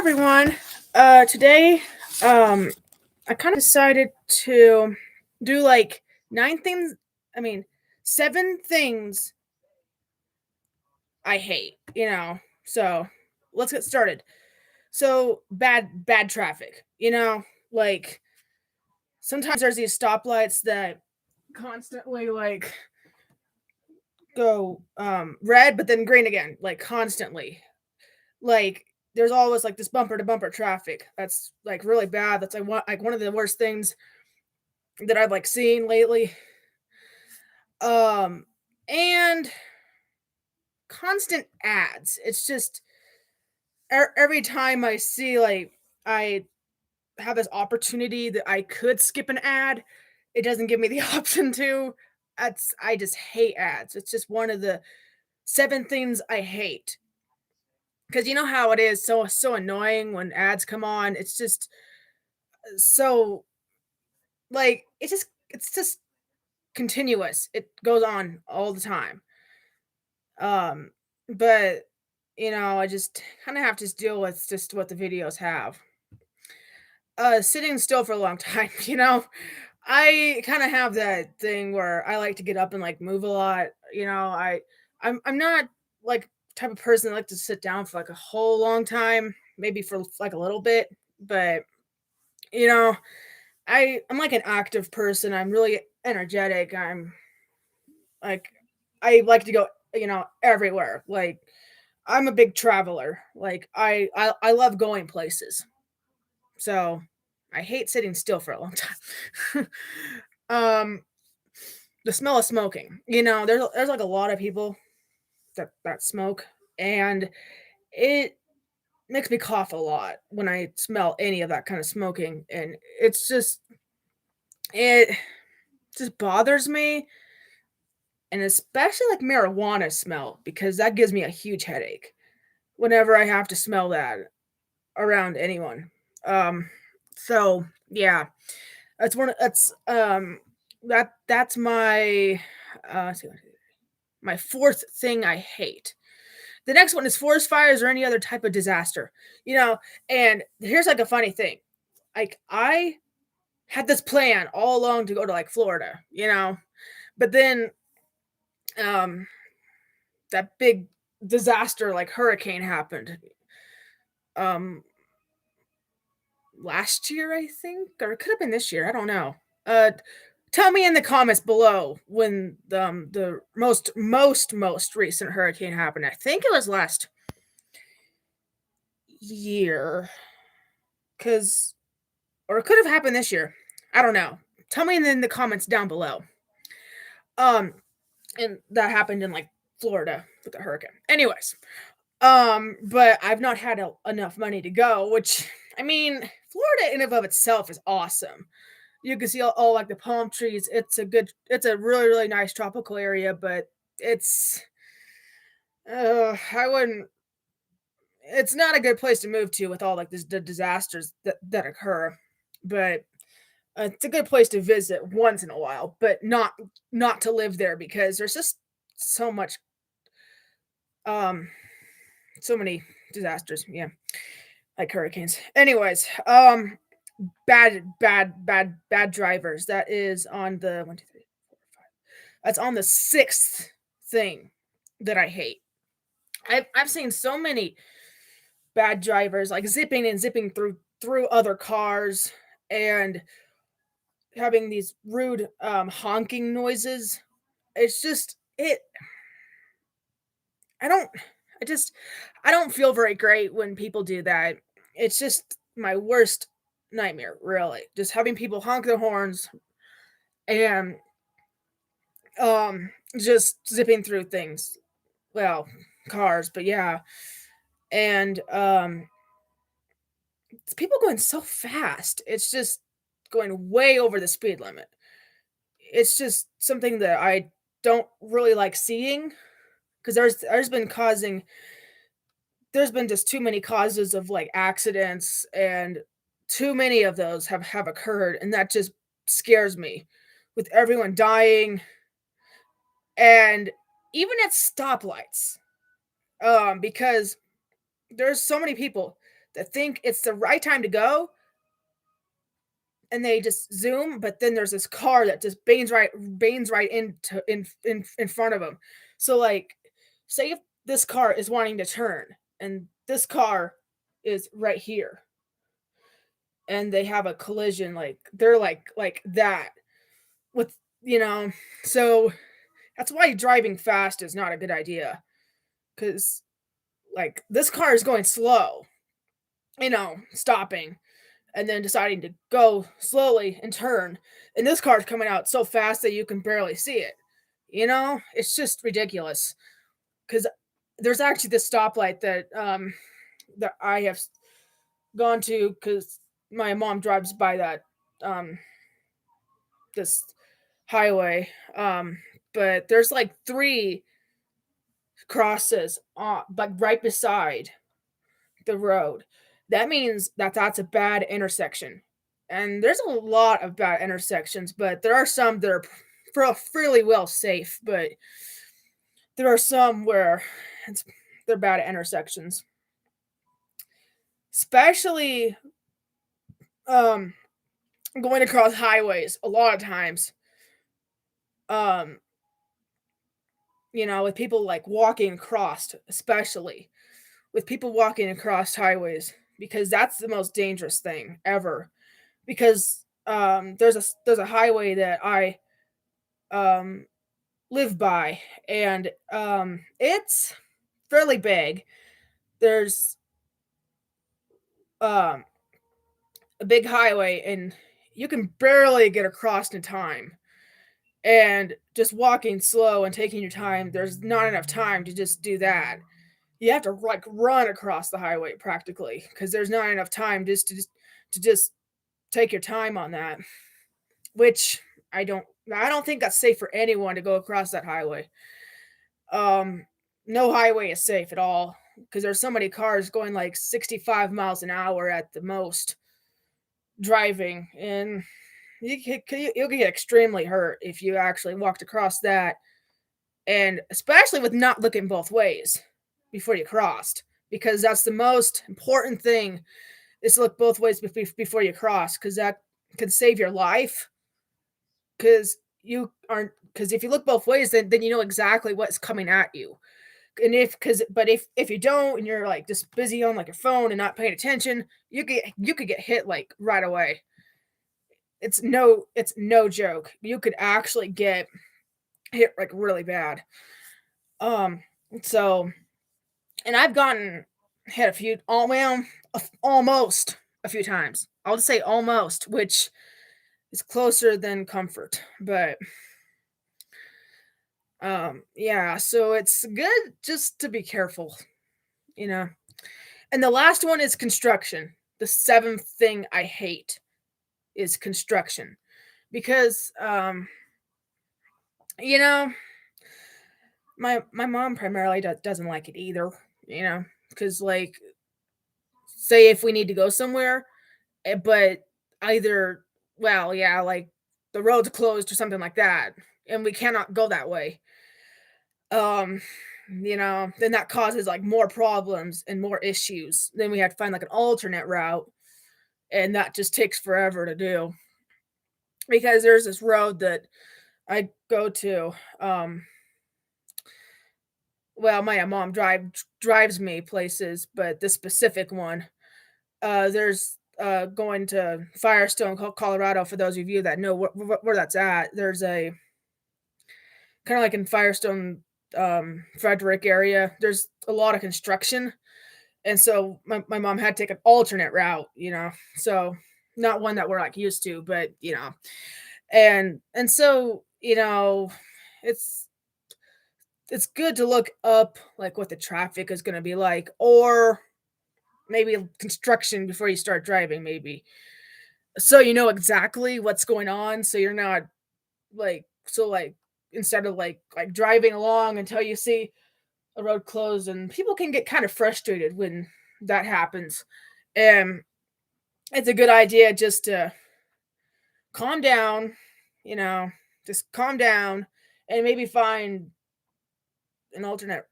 Everyone. Today, um, I kind of decided to do like nine things. I mean, seven things I hate. So let's get started. So bad traffic. Like sometimes there's these stoplights that constantly like go red, but then green again, like constantly. Like there's always like this bumper to bumper traffic. That's like really bad. That's like one of the worst things that I've like seen lately. Um and constant ads. It's just every time I see like I have this opportunity that I could skip an ad, it doesn't give me the option to. I just hate ads. It's just one of the seven things I hate. Cuz you know how it is so annoying when ads come on. It's just so like it's just continuous. It goes on all the time. Um, but I just kind of have to deal with just what the videos have. Sitting still for a long time, I kind of have that thing where I like to get up and like move a lot. I'm not like type of person that like to sit down for like a whole long time, maybe for like a little bit, but you know, I'm like an active person. I'm really energetic. I'm like I like to go, everywhere. Like I'm a big traveler. Like I love going places. So I hate sitting still for a long time. um the smell of smoking. There's like a lot of people that smoke, and it makes me cough a lot when I smell any of that kind of smoking, and it just bothers me, and especially like marijuana smell because that gives me a huge headache whenever I have to smell that around anyone. So yeah, that's one. That's my let's see, my fourth thing I hate. The next one is forest fires or any other type of disaster. And here's like a funny thing. Like I had this plan all along to go to like Florida, but then um that big disaster like hurricane happened um last year, I think, or it could have been this year. I don't know. Uh, tell me in the comments below when the most recent hurricane happened. I think it was last year, cause or it could have happened this year. I don't know. Tell me in the comments down below. Um, and that happened in like Florida with the hurricane. Anyways, but I've not had enough money to go, which I mean, Florida in and of itself is awesome. You can see all like the palm trees. It's a really, really nice tropical area, but it's, I wouldn't, it's not a good place to move to with all like the disasters that occur, but it's a good place to visit once in a while, but not to live there because there's just so much, um, so many disasters. Yeah, like hurricanes. Anyways, bad drivers. That is on the one, two, three, four, five. That's on the sixth thing that I hate. I've seen so many bad drivers like zipping and zipping through other cars and having these rude honking noises. It's just it I don't I just I don't feel very great when people do that. It's just my worst nightmare, really. Just having people honk their horns and just zipping through things. Well, cars, but yeah. And it's people going so fast. It's just going way over the speed limit. It's just something that I don't really like seeing because there's been just too many causes of like accidents, and too many of those have occurred, and that just scares me with everyone dying, and even at stoplights, because there's so many people that think it's the right time to go and they just zoom, but then there's this car that just banes right into in front of them. So like say if this car is wanting to turn and this car is right here and they have a collision like they're like that with so that's why driving fast is not a good idea cuz like this car is going slow, stopping and then deciding to go slowly and turn. And this car's coming out so fast that you can barely see it. It's just ridiculous. Because there's actually this stoplight that I have gone to because my mom drives by that um this highway. But there's like three crosses but right beside the road. That means that that's a bad intersection. And there's a lot of bad intersections, but there are some that are fairly well safe, but there are some where they're bad intersections. Especially um going across highways a lot of times. Um with people like walking across, especially with people walking across highways because that's the most dangerous thing ever because there's a highway that I um live by and it's fairly big. There's um a big highway and you can barely get across in time. And just walking slow and taking your time, there's not enough time to just do that. You have to like run across the highway practically because there's not enough time just to just take your time on that. Which I don't think that's safe for anyone to go across that highway. Um, no highway is safe at all because there's so many cars going like 65 miles an hour at the most driving, and you'll get extremely hurt if you actually walked across that, and especially with not looking both ways before you crossed, because that's the most important thing is to look both ways before you cross, because that can save your life. Because you aren't because if you look both ways, then you know exactly what's coming at you. And if you don't and you're like just busy on like your phone and not paying attention, you could get hit like right away. It's no joke. You could actually get hit like really bad. Um so and I've gotten hit a few all well almost a few times. I'll just say almost, which is closer than comfort. But yeah, so it's good just to be careful, you know. And the last one is construction. The seventh thing I hate is construction because you know, my mom primarily doesn't like it either, because like say if we need to go somewhere, but either well, yeah, like the road's closed or something like that, and we cannot go that way. Um, then that causes like more problems and more issues. Then we have to find like an alternate route, and that just takes forever to do because there's this road that I go to. Well, my mom drives me places, but this specific one, there's going to Firestone, Colorado. For those of you that know where that's at, there's a kind of like in Firestone, Frederick area. There's a lot of construction, and so my mom had to take an alternate route. So not one that we're like used to, but and so it's it's good to look up like what the traffic is going to be like, or maybe construction before you start driving, maybe, so you know exactly what's going on, so you're not like instead of like driving along until you see a road closed, and people can get kind of frustrated when that happens. And it's a good idea just to calm down, you know, just calm down and maybe find an alternate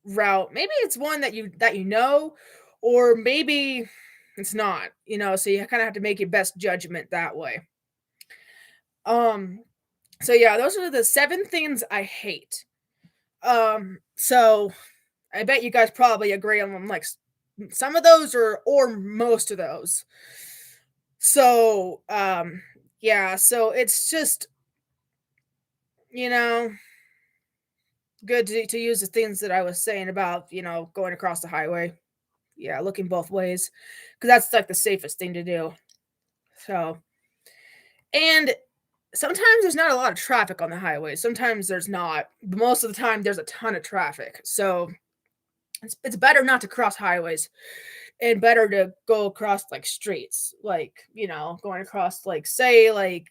route. Maybe it's one that you know, or maybe it's not, so you kind of have to make your best judgment that way. Um, so yeah, those are the 7 things I hate. So I bet you guys probably agree on them, like some of those or most of those. So, yeah, so it's just, you know, good to use the things that I was saying about, going across the highway. Yeah, looking both ways, because that's like the safest thing to do. So, and sometimes there's not a lot of traffic on the highway. Sometimes there's not. But most of the time, there's a ton of traffic. So it's better not to cross highways and better to go across like streets, like going across like say like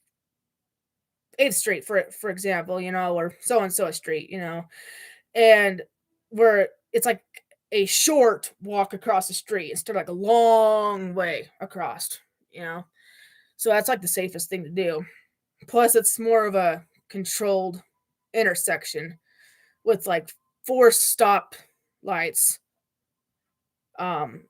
8th Street for example, or so and so street, and where it's like a short walk across the street instead of like a long way across, you know. So that's like the safest thing to do. Plus, it's more of a controlled intersection with like 4 stop lights, um,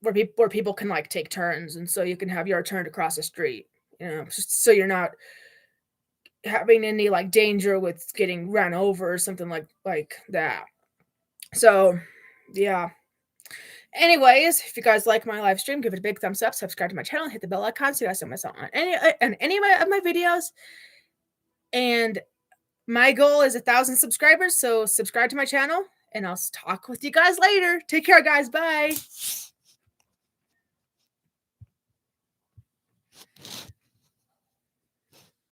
where people can like take turns, and so you can have your turn to cross the street. Just so you're not having any like danger with getting run over or something like that. So, yeah. Anyways, if you guys like my live stream, give it a big thumbs up, subscribe to my channel, hit the bell icon so you guys don't miss out on any of my videos. And my goal is 1,000 subscribers, so subscribe to my channel, and I'll talk with you guys later. Take care, guys. Bye.